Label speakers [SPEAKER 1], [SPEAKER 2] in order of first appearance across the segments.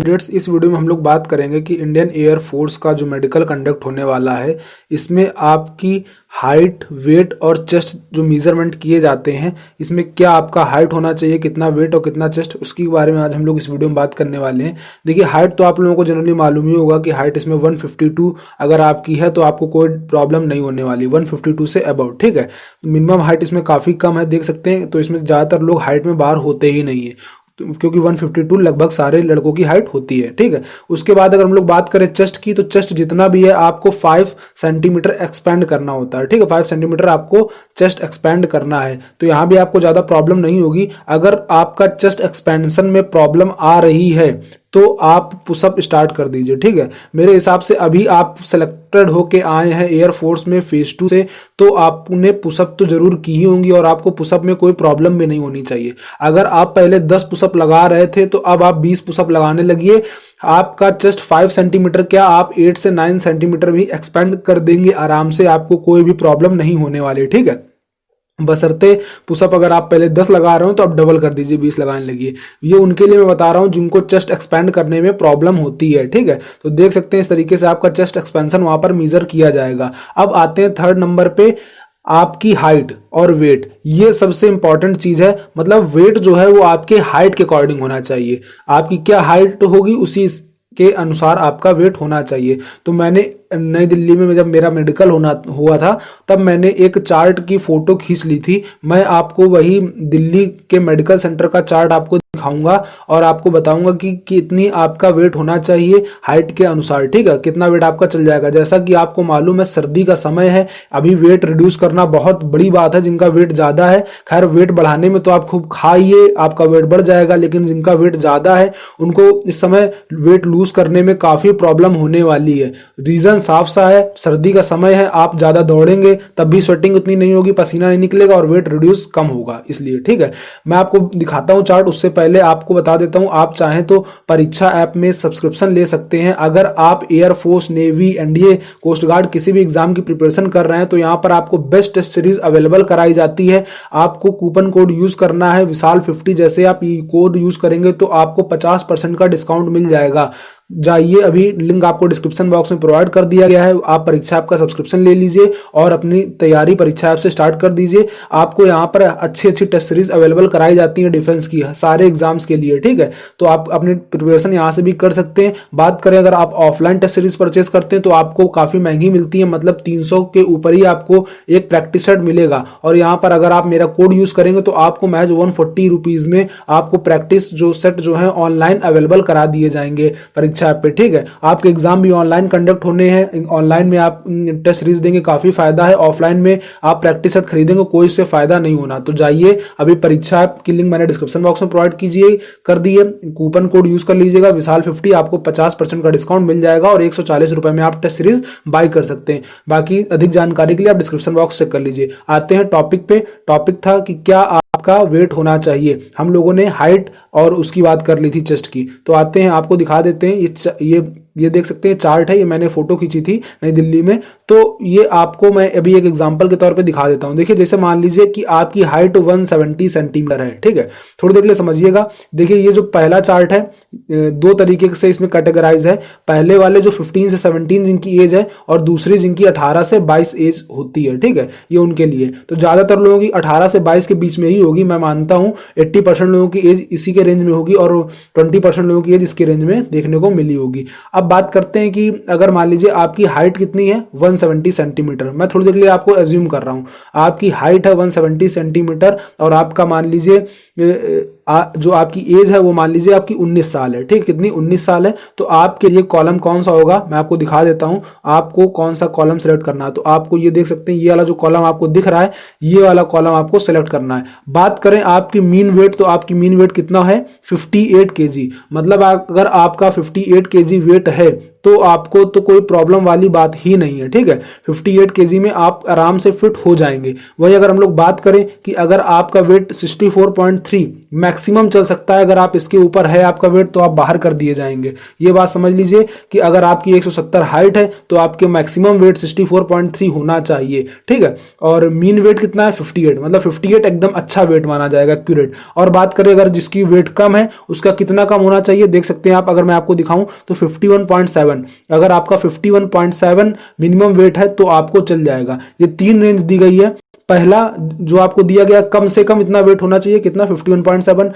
[SPEAKER 1] Updates इस video में हम लोग बात करेंगे कि इंडियन एयर फोर्स का जो मेडिकल कंडक्ट होने वाला है, इसमें आपकी हाइट, वेट और चेस्ट जो मेजरमेंट किए जाते हैं, इसमें क्या आपका हाइट होना चाहिए, कितना वेट और कितना चेस्ट, उसके बारे में आज हम लोग इस वीडियो में बात करने वाले हैं। देखिए, हाइट तो आप लोगों को जनरली मालूम ही होगा कि हाइट इसमें 152 अगर आपकी है तो आपको कोई प्रॉब्लम नहीं होने वाली, 152 से अबाउट, ठीक है। मिनिमम हाइट इसमें काफ़ी कम है, देख सकते हैं। तो इसमें ज़्यादातर लोग हाइट में बाहर होते ही नहीं है, क्योंकि 152 लगभग सारे लड़कों की हाइट होती है, ठीक है। उसके बाद अगर हम लोग बात करें चेस्ट की, तो चेस्ट जितना भी है आपको 5 सेंटीमीटर एक्सपेंड करना होता है, ठीक है। 5 सेंटीमीटर आपको चेस्ट एक्सपेंड करना है, तो यहाँ भी आपको ज़्यादा प्रॉब्लम नहीं होगी। अगर आपका चेस्ट एक्सपेंशन में प्रॉब्लम आ रही है तो आप पुशअप स्टार्ट कर दीजिए, ठीक है। मेरे हिसाब से अभी आप सेलेक्टेड होके आए हैं एयरफोर्स में फेज 2 से, तो आपने पुशअप तो जरूर की ही होंगी और आपको पुशअप में कोई प्रॉब्लम भी नहीं होनी चाहिए। अगर आप पहले 10 पुशअप लगा रहे थे तो अब आप 20 पुशअप लगाने लगिए। आपका चेस्ट 5 सेंटीमीटर क्या, आप 8 से 9 सेंटीमीटर भी एक्सपेंड कर देंगे आराम से, आपको कोई भी प्रॉब्लम नहीं होने वाली, ठीक है। बशर्ते पुशअप अगर आप पहले 10 लगा रहे हो तो आप डबल कर दीजिए, 20 लगाने लगिए। ये उनके लिए मैं बता रहा हूं जिनको चेस्ट एक्सपेंड करने में प्रॉब्लम होती है, ठीक है। तो देख सकते हैं इस तरीके से आपका चेस्ट एक्सपेंशन वहां पर मेजर किया जाएगा। अब आते हैं थर्ड नंबर पे, आपकी हाइट और वेट। ये सबसे इंपॉर्टेंट चीज है, मतलब वेट जो है वो आपके हाइट के अकॉर्डिंग होना चाहिए। आपकी क्या हाइट होगी उसी के अनुसार आपका वेट होना चाहिए। तो मैंने नई दिल्ली में जब मेरा मेडिकल हुआ था, तब मैंने एक चार्ट की फोटो खींच ली थी। मैं आपको वही दिल्ली के मेडिकल सेंटर का चार्ट आपको दिखाऊंगा और आपको बताऊंगा कि कितनी आपका वेट होना चाहिए हाइट के अनुसार, ठीक है। कितना वेट आपका चल जाएगा। जैसा कि आपको मालूम है सर्दी का समय है, अभी वेट रिड्यूस करना बहुत बड़ी बात है। जिनका वेट ज्यादा है, खैर वेट बढ़ाने में तो आप खूब खाइए, आपका वेट बढ़ जाएगा, लेकिन जिनका वेट ज्यादा है उनको इस समय वेट लूज करने में काफी प्रॉब्लम होने वाली है। रीजन साफ सा है, सर्दी का समय है, आप ज्यादा दौड़ेंगे तब भी स्वेटिंग उतनी नहीं होगी, पसीना नहीं निकलेगा और वेट रिड्यूस कम होगा, इसलिए, ठीक है। मैं आपको दिखाता हूं चार्ट, उससे पहले आपको बता देता हूं, आप चाहें तो परीक्षा ऐप में सब्सक्रिप्शन ले सकते हैं। अगर आप air force, navy, NDA, coast guard किसी भी एग्जाम की प्रिपरेशन कर रहे हैं तो यहां पर आपको बेस्ट टेस्ट सीरीज अवेलेबल कराई जाती है। आपको कूपन कोड यूज करना है विशाल50। जैसे आप ये कोड यूज करेंगे तो आपको 50% का डिस्काउंट मिल जाएगा। जाइए, अभी लिंक आपको डिस्क्रिप्शन बॉक्स में प्रोवाइड कर दिया गया है। आप परीक्षा ऐप का सब्सक्रिप्शन ले लीजिए और अपनी तैयारी परीक्षा ऐप से स्टार्ट कर दीजिए। आपको यहाँ पर अच्छी अच्छी टेस्ट सीरीज अवेलेबल कराई जाती है डिफेंस की, सारे एग्जाम्स के लिए, ठीक है। तो आप अपनी प्रिपरेशन यहाँ से भी कर सकते हैं। बात करें अगर आप ऑफलाइन टेस्ट सीरीज परचेस करते हैं तो आपको काफी महंगी मिलती है, मतलब 300 के ऊपर ही आपको एक प्रैक्टिस सेट मिलेगा। और यहाँ पर अगर आप मेरा कोड यूज करेंगे तो आपको महज 140 रुपीज में आपको प्रैक्टिस जो सेट जो है ऑनलाइन अवेलेबल करा दिए जाएंगे परीक्षा ऐप पे, ठीक है। आपके एग्जाम भी ऑनलाइन कंडक्ट होने हैं, ऑनलाइन में आप टेस्ट सीरीज देंगे, काफी फायदा है। ऑफलाइन में आप प्रैक्टिस सेट खरीदेंगे, कोई इससे फायदा नहीं होना। तो जाइए, अभी परीक्षा ऐप की लिंक मैंने डिस्क्रिप्शन बॉक्स में प्रोवाइड कर दिए, कूपन कोड यूज कर लीजिएगा विशाल50, आपको 50% का डिस्काउंट मिल जाएगा और 140 रुपए में आप टेस्ट सीरीज बाय कर सकते हैं। बाकी अधिक जानकारी के लिए आप डिस्क्रिप्शन बॉक्स चेक कर लीजिए। आते हैं टॉपिक पे। टॉपिक था कि क्या आपका वेट होना चाहिए। हम लोगों ने हाइट और उसकी बात कर ली थी, चेस्ट की। तो आते हैं, आपको दिखा देते हैं। ये देख सकते हैं चार्ट है, ये मैंने फोटो खींची थी नई दिल्ली में। तो ये आपको मैं अभी एक एग्जांपल के तौर पे दिखा देता हूं। देखिए, जैसे मान लीजिए कि आपकी हाइट 170 सेंटीमीटर है, ठीक है। थोड़ी देर के लिए समझिएगा। देखिए, ये जो पहला चार्ट है, 2 तरीके से इसमें कैटेगराइज है। पहले वाले जो 15 से 17 जिनकी एज है और दूसरी जिनकी 18 से 22 एज होती है, ठीक है। ये उनके लिए तो ज्यादातर लोगों की 18 से 22 के बीच में ही होगी। मैं मानता हूं 80% लोगों की एज इसी के रेंज में होगी और 20% लोगों की एज इसके रेंज में देखने को मिली होगी। अब बात करते हैं कि अगर मान लीजिए आपकी हाइट कितनी है, 170 सेंटीमीटर। मैं थोड़ी देर के लिए आपको एज्यूम कर रहा हूं आपकी हाइट है 170 सेंटीमीटर और आपका मान लीजिए जो आपकी एज है वो मान लीजिए आपकी 19 साल है, ठीक। कितनी, 19 साल है। तो आपके लिए कॉलम कौन सा होगा, मैं आपको दिखा देता हूं। आपको कौन सा कॉलम सेलेक्ट करना है, तो आपको ये देख सकते हैं, ये वाला जो कॉलम आपको दिख रहा है, ये वाला कॉलम आपको सेलेक्ट करना है। बात करें आपकी मीन वेट, तो आपकी मीन वेट कितना है, 58 kg। मतलब अगर आपका 58 kg वेट है तो आपको तो कोई प्रॉब्लम वाली बात ही नहीं है, ठीक है। 58 kg में आप आराम से फिट हो जाएंगे। वही अगर हम लोग बात करें कि अगर आपका वेट 64.3 मैक्सिमम चल सकता है। अगर आप इसके ऊपर है आपका वेट तो आप बाहर कर दिए जाएंगे। ये बात समझ लीजिए कि अगर आपकी 170 हाइट है तो आपके मैक्सिमम वेट 64.3 होना चाहिए, ठीक है। और मीन वेट कितना है 58, मतलब 58 एकदम अच्छा वेट माना जाएगा, एक्यूरेट। और बात करें अगर जिसकी वेट कम है उसका कितना कम होना चाहिए, देख सकते हैं आप, अगर मैं आपको दिखाऊं तो 51.7। अगर आपका 51.7 मिनिमम वेट है तो आपको चल जाएगा। ये 3 रेंज दी गई है। पहला जो आपको दिया गया कम से कम इतना वेट होना चाहिए, कितना 51.7।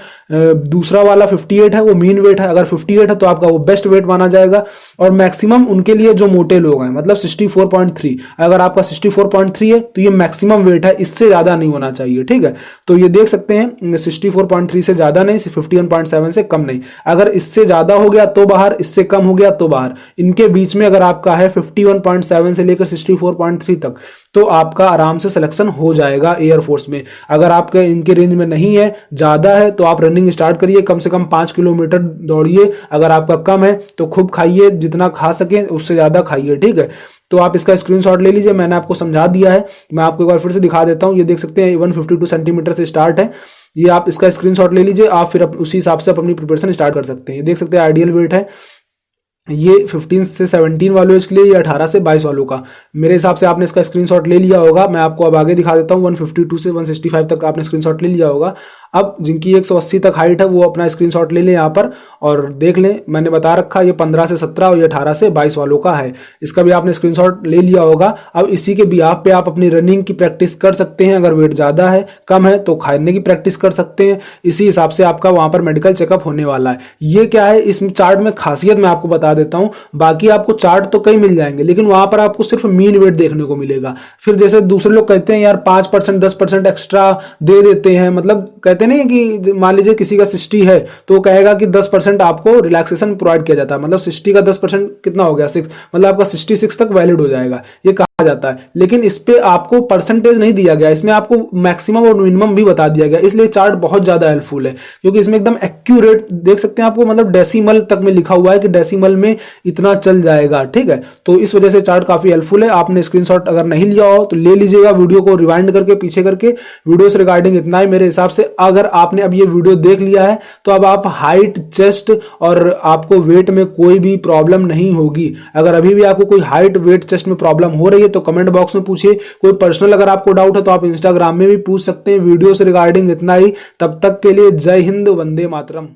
[SPEAKER 1] दूसरा वाला 58 है, वो मीन वेट है। अगर 58 है तो आपका वो बेस्ट वेट माना जाएगा। और मैक्सिमम उनके लिए जो मोटे लोग हैं, मतलब 64.3। अगर आपका 64.3 है तो ये मैक्सिमम वेट है, इससे ज्यादा नहीं होना चाहिए, ठीक है। तो ये देख सकते हैं 64.3 से ज्यादा नहीं, 51.7 से कम नहीं। अगर इससे ज्यादा हो गया तो बाहर, इससे कम हो गया तो बाहर। इनके बीच में अगर आपका है 51.7 से लेकर 64.3 तक तो आपका आराम से सिलेक्शन हो जाएगा एयरफोर्स में। अगर आपके इनके रेंज में नहीं है, ज्यादा है, तो आप रनिंग स्टार्ट करिए, कम से कम 5 किलोमीटर दौड़िए। अगर आपका कम है तो खूब खाइए, जितना खा सके उससे ज्यादा खाइए, ठीक है। तो आप इसका स्क्रीनशॉट ले लीजिए, मैंने आपको समझा दिया है। मैं आपको एक बार फिर से दिखा देता हूं। ये देख सकते हैं 152 सेंटीमीटर से स्टार्ट है। ये आप इसका स्क्रीनशॉट ले लीजिए, आप फिर उसी हिसाब से अपनी प्रिपरेशन स्टार्ट कर सकते हैं। ये देख सकते हैं आइडियल वेट है ये 15 से 17 वालों के लिए, ये 18 से 22 वालों का। मेरे हिसाब से आपने इसका स्क्रीनशॉट ले लिया होगा। मैं आपको अब आगे दिखा देता हूँ। 152 से 165 तक आपने स्क्रीनशॉट ले लिया होगा। अब जिनकी 180 तक हाइट है वो अपना स्क्रीनशॉट ले लें यहाँ पर और देख लें। मैंने बता रखा ये 15 से 17 और ये 18 से 22 वालों का है। इसका भी आपने स्क्रीनशॉट ले लिया होगा। अब इसी के बिहाफ पे आप अपनी रनिंग की प्रैक्टिस कर सकते हैं। अगर वेट ज्यादा है, कम है तो खाने की प्रैक्टिस कर सकते हैं। इसी हिसाब से आपका वहां पर मेडिकल चेकअप होने वाला है। ये क्या है, इस चार्ट में खासियत मैं आपको बता देता हूं। बाकी आपको चार्ट तो कई मिल जाएंगे, लेकिन वहां पर आपको सिर्फ मीन वेट देखने को मिलेगा। फिर जैसे दूसरे लोग कहते हैं यार 5% 10% एक्स्ट्रा दे देते हैं, मतलब कहते नहीं कि मान लीजिए किसी का 60 है तो वो कहेगा कि 10% आपको रिलैक्सेशन प्रोवाइड किया जाता है। मतलब 60 का 10% कितना हो गया 6, मतलब आपका 66 तक वैलिड हो जाएगा, ये कहा जाता है। लेकिन इस पे आपको परसेंटेज नहीं दिया गया, इसमें आपको मैक्सिमम और मिनिमम भी बता दिया गया। इसलिए चार्ट बहुत ज्यादा हेल्पफुल है, क्योंकि इसमें एकदम एक्यूरेट देख सकते हैं आपको, मतलब डेसिमल तक में लिखा हुआ है कि डेसिमल में इतना चल जाएगा, ठीक है। तो इस वजह से चार्ट काफी हेल्पफुल है। आपने स्क्रीनशॉट अगर नहीं लिया हो तो ले लीजिएगा, वीडियो को रिवाइंड करके पीछे करके। वीडियो से रिगार्डिंग इतना ही मेरे हिसाब से। अगर आपने अब ये वीडियो देख लिया है तो अब आप हाइट, चेस्ट और आपको वेट में कोई भी प्रॉब्लम नहीं होगी। अगर अभी भी आपको कोई हाइट, वेट, चेस्ट में प्रॉब्लम हो रही है तो कमेंट बॉक्स में पूछिए। कोई पर्सनल अगर आपको डाउट है तो आप इंस्टाग्राम में भी पूछ सकते हैं। वीडियो से रिगार्डिंग इतना ही। तब तक के लिए जय हिंद, वंदे मातरम।